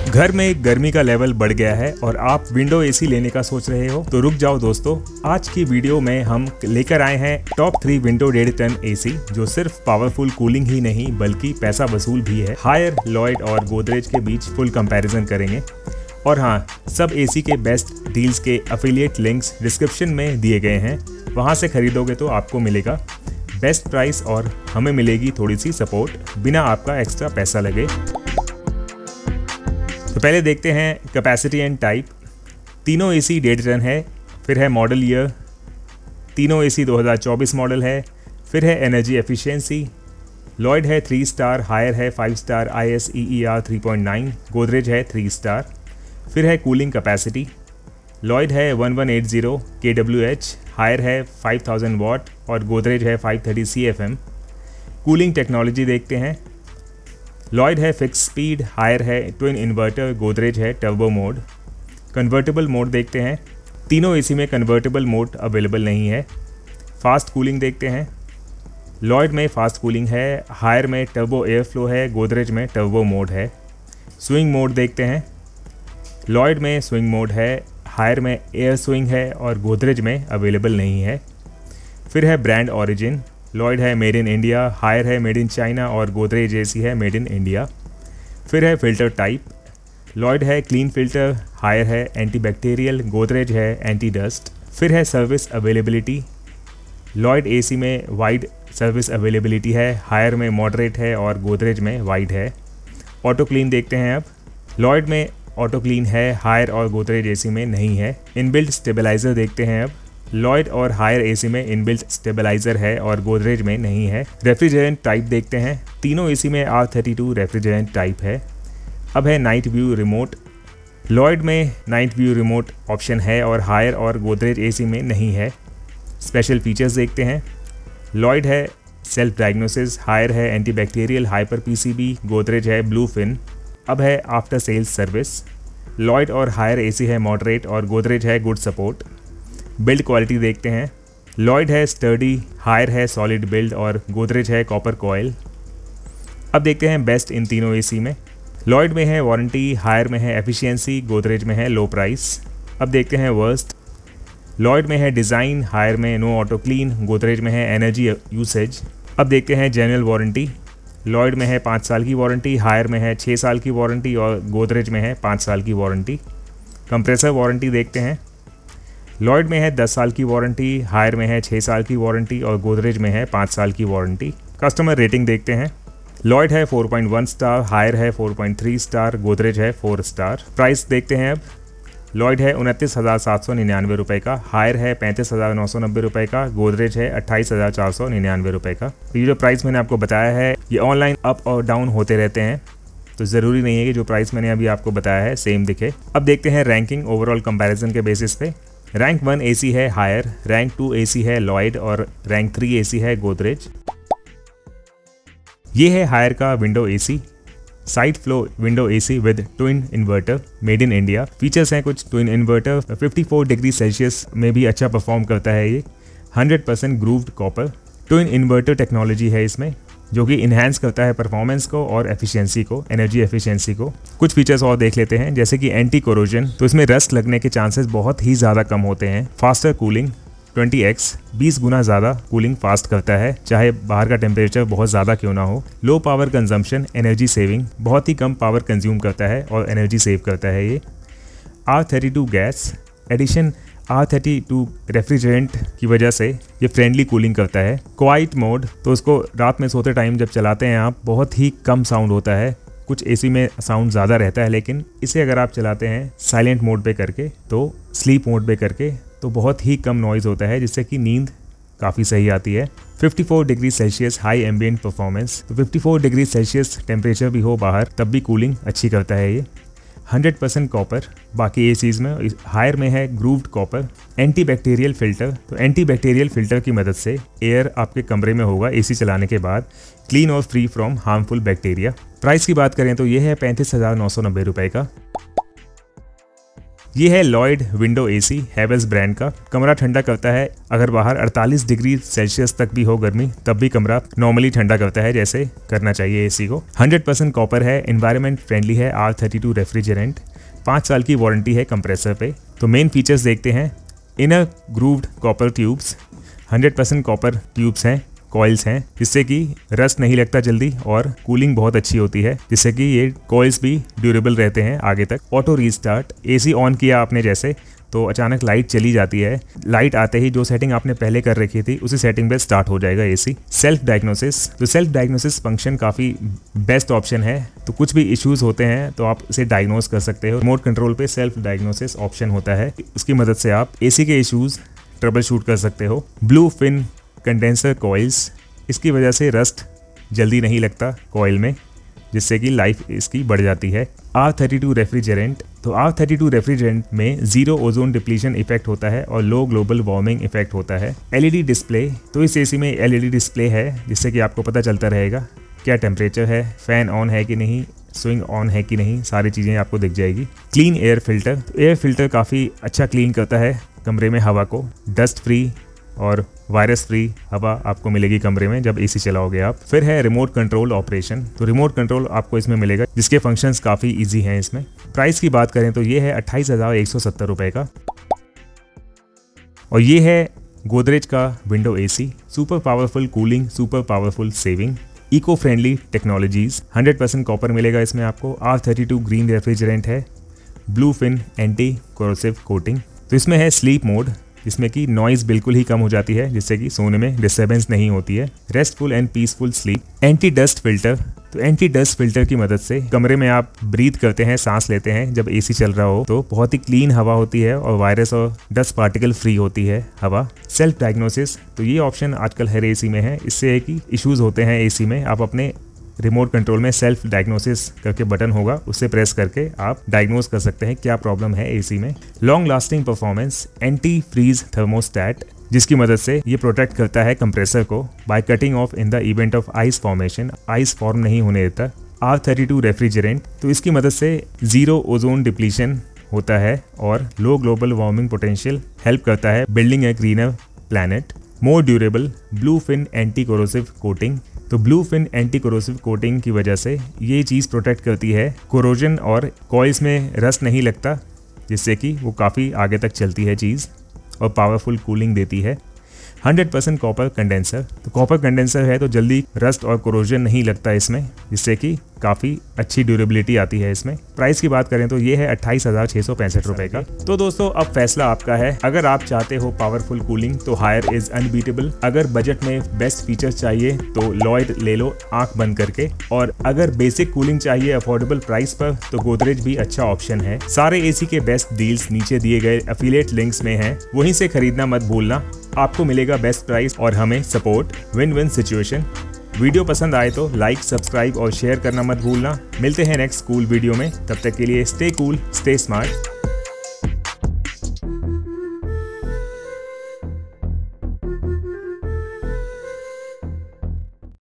घर में गर्मी का लेवल बढ़ गया है और आप विंडो एसी लेने का सोच रहे हो तो रुक जाओ दोस्तों। आज की वीडियो में हम लेकर आए हैं टॉप 3 विंडो 1.5 टन एसी जो सिर्फ पावरफुल कूलिंग ही नहीं बल्कि पैसा वसूल भी है। हायर, लॉयड और गोदरेज के बीच फुल कंपैरिजन करेंगे। और हाँ, सब एसी के बेस्ट डील्स के अफिलिएट लिंक्स डिस्क्रिप्शन में दिए गए हैं, वहाँ से खरीदोगे तो आपको मिलेगा बेस्ट प्राइस और हमें मिलेगी थोड़ी सी सपोर्ट बिना आपका एक्स्ट्रा पैसा लगे। तो पहले देखते हैं कैपेसिटी एंड टाइप। तीनों एसी 1.5 टन है, फिर है मॉडल ईयर, तीनों एसी 2024 मॉडल है, फिर है एनर्जी एफिशिएंसी। लॉयड है 3 स्टार, हायर है 5 स्टार ISEER 3.9, गोदरेज है 3 स्टार। फिर है कूलिंग कैपेसिटी, लॉयड है 1180 kWh, हायर है 5000 वाट और गोदरेज है 530 CFM। कूलिंग टेक्नोलॉजी देखते हैं, लॉयड है फिक्स स्पीड, हायर है ट्विन इन्वर्टर, गोदरेज है टर्बो मोड। कन्वर्टेबल मोड देखते हैं, तीनों एसी में कन्वर्टेबल मोड अवेलेबल नहीं है। फास्ट कूलिंग देखते हैं, लॉयड में फास्ट कूलिंग है, हायर में टर्बो एयर फ्लो है, गोदरेज में टर्बो मोड है। स्विंग मोड देखते हैं, लॉयड में स्विंग मोड है, हायर में एयर स्विंग है और गोदरेज में अवेलेबल नहीं है। फिर है ब्रांड ओरिजिन, लॉयड है मेड इन इंडिया, हायर है मेड इन चाइना और गोदरेज एसी है मेड इन इंडिया। फिर है फिल्टर टाइप, लॉयड है क्लीन फिल्टर, हायर है एंटी बैक्टीरियल, गोदरेज है एंटी डस्ट। फिर है सर्विस अवेलेबिलिटी, लॉयड एसी में वाइड सर्विस अवेलेबिलिटी है, हायर में मॉडरेट है और गोदरेज में वाइड है। ऑटो क्लीन देखते हैं अब, लॉयड में ऑटो क्लीन है, हायर और गोदरेज एसी में नहीं है। इनबिल्ट स्टेबलाइज़र देखते हैं अब, लॉयड और हायर एसी में इनबिल्ट स्टेबलाइज़र है और गोदरेज में नहीं है। रेफ्रिजरेंट टाइप देखते हैं, तीनों एसी में R32 रेफ्रिजरेंट टाइप है। अब है नाइट व्यू रिमोट, लॉयड में नाइट व्यू रिमोट ऑप्शन है और हायर और गोदरेज एसी में नहीं है। स्पेशल फीचर्स देखते हैं, लॉयड है सेल्फ डायग्नोसिस, हायर है anti bacterial hyper PCB, Godrej है ब्लू फिन। अब है आफ्टर सेल्स सर्विस, लॉयड और हायर एसी है मॉडरेट और गोदरेज है गुड सपोर्ट। बिल्ड क्वालिटी देखते हैं, लॉयड है स्टर्डी, हायर है सॉलिड बिल्ड और गोदरेज है कॉपर कॉयल। अब देखते हैं बेस्ट इन तीनों एसी में, लॉयड में है वारंटी, हायर में है एफिशिएंसी, गोदरेज में है लो प्राइस। अब देखते हैं वर्स्ट, लॉयड में है डिज़ाइन, हायर में नो ऑटो क्लीन, गोदरेज में है एनर्जी यूसेज। अब देखते हैं जनरल वारंटी, लॉयड में है 5 साल की वारंटी, हायर में है 6 साल की वारंटी और गोदरेज में है 5 साल की वारंटी। कंप्रेसर वारंटी देखते हैं, लॉयड में है 10 साल की वारंटी, हायर में है 6 साल की वारंटी और गोदरेज में है 5 साल की वारंटी। कस्टमर रेटिंग देखते हैं, लॉयड है 4.1 स्टार, हायर है 4.3 स्टार, गोदरेज है 4 स्टार। प्राइस देखते हैं अब, लॉयड है 29,799 रुपये का, हायर है 35,990 रुपये का, गोदरेज है 28,499 रुपये का। तो ये जो प्राइस मैंने आपको बताया है ये ऑनलाइन अप और डाउन होते रहते हैं, तो ज़रूरी नहीं है कि जो प्राइस मैंने अभी आपको बताया है सेम दिखे। अब देखते हैं रैंकिंग ओवरऑल कंपैरिजन के बेसिस पे। रैंक 1 एसी है हायर, रैंक 2 एसी है लॉयड और रैंक 3 एसी है गोदरेज। ये है हायर का window AC, side flow window AC with twin inverter, made in India. Features हैं कुछ, ट्विन इन्वर्टर 54 डिग्री सेल्सियस में भी अच्छा परफॉर्म करता है ये, 100% grooved copper, twin inverter technology है इसमें जो कि इन्हांस करता है परफॉर्मेंस को और एफिशिएंसी को, एनर्जी एफिशिएंसी को। कुछ फीचर्स और देख लेते हैं, जैसे कि एंटी कोरोजन, तो इसमें रस्ट लगने के चांसेस बहुत ही ज़्यादा कम होते हैं। फास्टर कूलिंग 20x, 20 गुना ज़्यादा कूलिंग फास्ट करता है चाहे बाहर का टेम्परेचर बहुत ज़्यादा क्यों ना हो। Low power consumption, energy saving, बहुत ही कम पावर कंज्यूम करता है और एनर्जी सेव करता है ये। R32 gas addition, R32 refrigerant की वजह से ये फ्रेंडली कूलिंग करता है। क्वाइट मोड, तो उसको रात में सोते टाइम जब चलाते हैं आप बहुत ही कम साउंड होता है, कुछ एसी में साउंड ज़्यादा रहता है लेकिन इसे अगर आप चलाते हैं साइलेंट मोड पे करके, तो स्लीप मोड पे करके, तो बहुत ही कम नॉइज़ होता है जिससे कि नींद काफ़ी सही आती है। 54 degree Celsius high ambient performance, तो 54 डिग्री सेल्सियस टेम्परेचर भी हो बाहर तब भी कूलिंग अच्छी करता है ये। 100% कॉपर, बाकी एसीज़ में। हायर में है grooved copper, anti bacterial filter, तो एंटी बैक्टीरियल फ़िल्टर की मदद से एयर आपके कमरे में होगा एसी चलाने के बाद, क्लीन और free from harmful bacteria. Price की बात करें तो ये है 35,990 रुपये का। ये है Lloyd window AC, Havells brand का। कमरा ठंडा करता है, अगर बाहर 48 डिग्री सेल्सियस तक भी हो गर्मी तब भी कमरा नॉर्मली ठंडा करता है जैसे करना चाहिए एसी को। 100% कॉपर है, एनवायरनमेंट फ्रेंडली है, R32 रेफ्रिजरेंट, 5 साल की वारंटी है कंप्रेसर पे। तो मेन फीचर्स देखते हैं। Inner grooved copper tubes, 100% copper tubes हैं, कॉइल्स हैं, जिससे कि रस्ट नहीं लगता जल्दी और कूलिंग बहुत अच्छी होती है, जिससे कि ये कॉइल्स भी ड्यूरेबल रहते हैं आगे तक। ऑटो रीस्टार्ट, एसी ऑन किया आपने जैसे तो अचानक लाइट चली जाती है, लाइट आते ही जो सेटिंग आपने पहले कर रखी थी उसी सेटिंग पे स्टार्ट हो जाएगा एसी। सेल्फ डायग्नोसिस, तो सेल्फ डायग्नोसिस फंक्शन काफ़ी बेस्ट ऑप्शन है। तो कुछ भी इश्यूज होते हैं तो आप इसे डायग्नोस कर सकते हो। रिमोट कंट्रोल पे सेल्फ डायग्नोसिस ऑप्शन होता है, उसकी मदद से आप एसी के इश्यूज ट्रबल शूट कर सकते हो। ब्लू फिन कंडेंसर कॉइल्स, इसकी वजह से रस्ट जल्दी नहीं लगता कॉइल में, जिससे कि लाइफ इसकी बढ़ जाती है। R32 रेफ्रिजरेंट, तो R32 रेफ्रिजरेंट में जीरो ओजोन डिप्लीशन इफेक्ट होता है और लो ग्लोबल वार्मिंग इफेक्ट होता है। LED डिस्प्ले, तो इस एसी में LED डिस्प्ले है जिससे कि आपको पता चलता रहेगा क्या टेम्परेचर है, फैन ऑन है कि नहीं, स्विंग ऑन है कि नहीं, सारी चीज़ें आपको दिख जाएगी। क्लीन एयर फिल्टर, तो एयर फिल्टर काफ़ी अच्छा क्लीन करता है कमरे में हवा को, डस्ट फ्री और वायरस फ्री हवा आपको मिलेगी कमरे में जब एसी चलाओगे आप। फिर है रिमोट कंट्रोल ऑपरेशन, तो रिमोट कंट्रोल आपको इसमें मिलेगा जिसके फंक्शंस काफ़ी इजी हैं इसमें। प्राइस की बात करें तो ये है 28,170 रुपये का। और ये है गोदरेज का window AC, super powerful cooling, super powerful saving, eco friendly technologies, 100% copper मिलेगा इसमें आपको। R32 ग्रीन रेफ्रिजरेंट है, blue fin anti corrosive coating. तो इसमें है स्लीप मोड, जिसमें कि नॉइज़ बिल्कुल ही कम हो जाती है जिससे कि सोने में डिस्टर्बेंस नहीं होती है। Restful and peaceful sleep. Anti dust filter, तो एंटी डस्ट फिल्टर की मदद से कमरे में आप ब्रीथ करते हैं, सांस लेते हैं जब एसी चल रहा हो तो बहुत ही क्लीन हवा होती है और वायरस और डस्ट पार्टिकल फ्री होती है हवा। सेल्फ डायग्नोसिस, तो ये ऑप्शन आजकल हर एसी में है। इससे है कि इश्यूज होते हैं एसी में, आप अपने रिमोट कंट्रोल में सेल्फ डायग्नोसिस करके बटन होगा, उससे प्रेस करके आप डायग्नोस कर सकते हैं क्या प्रॉब्लम है एसी में। Long lasting performance, anti freeze thermostat, जिसकी मदद से ये प्रोटेक्ट करता है कंप्रेसर को by cutting off in the event of ice formation, ice form नहीं होने देता। R32 रेफ्रिजरेंट, तो इसकी मदद से जीरो ओजोन डिप्लीशन होता है और low global warming potential help करता है building a greener planet. More durable, blue fin anti corrosive coating, तो blue fin anti corrosive coating की वजह से ये चीज़ प्रोटेक्ट करती है कोरोजन और कॉइल्स में रस्ट नहीं लगता, जिससे कि वो काफ़ी आगे तक चलती है चीज़ और पावरफुल कूलिंग देती है। 100% कॉपर कंडेंसर, तो कॉपर कंडेंसर है तो जल्दी रस्ट और कोरोजन नहीं लगता इसमें, जिससे कि काफ़ी अच्छी ड्यूरेबिलिटी आती है इसमें। प्राइस की बात करें तो ये है 28,665 रुपये का। तो दोस्तों अब फैसला आपका है, अगर आप चाहते हो पावरफुल कूलिंग तो हायर इज अनबीटेबल, अगर बजट में बेस्ट फीचर्स चाहिए तो लॉयड ले लो आंख बंद करके, और अगर बेसिक कूलिंग चाहिए अफोर्डेबल प्राइस पर तो गोदरेज भी अच्छा ऑप्शन है। सारे एसी के बेस्ट डील्स नीचे दिए गए एफिलिएट लिंक्स में हैं, वहीं से खरीदना मत भूलना, आपको मिलेगा बेस्ट प्राइस और हमें support, win win situation. Video पसंद आए तो लाइक, सब्सक्राइब और शेयर करना मत भूलना। मिलते हैं नेक्स्ट कूल वीडियो में, तब तक के लिए स्टे कूल, स्टे स्मार्ट।